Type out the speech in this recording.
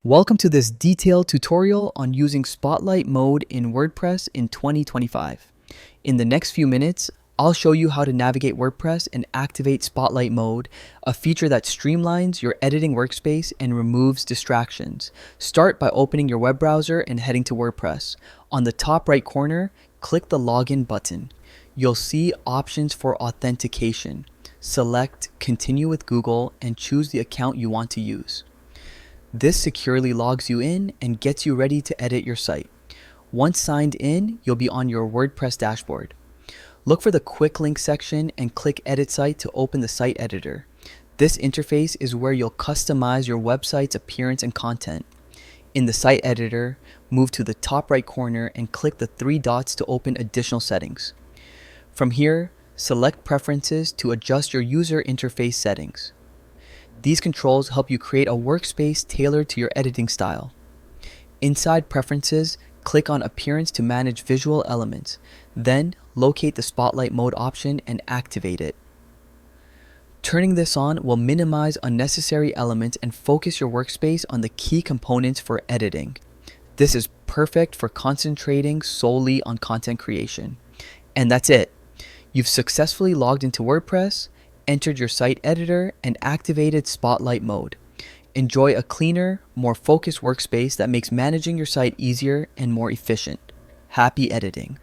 Welcome to this detailed tutorial on using Spotlight mode in WordPress in 2025. In the next few minutes, I'll show you how to navigate WordPress and activate Spotlight mode, a feature that streamlines your editing workspace and removes distractions. Start by opening your web browser and heading to WordPress. On the top right corner, click the Login button. You'll see options for authentication. Select Continue with Google and choose the account you want to use. This securely logs you in and gets you ready to edit your site. Once signed in, you'll be on your WordPress dashboard. Look for the Quick Link section and click Edit Site to open the site editor. This interface is where you'll customize your website's appearance and content. In the site editor, move to the top right corner and click the three dots to open additional settings. From here, select Preferences to adjust your user interface settings. These controls help you create a workspace tailored to your editing style. Inside Preferences, click on Appearance to manage visual elements. Then, locate the Spotlight mode option and activate it. Turning this on will minimize unnecessary elements and focus your workspace on the key components for editing. This is perfect for concentrating solely on content creation. And that's it. You've successfully logged into WordPress, entered your site editor, and activated Spotlight mode. Enjoy a cleaner, more focused workspace that makes managing your site easier and more efficient. Happy editing!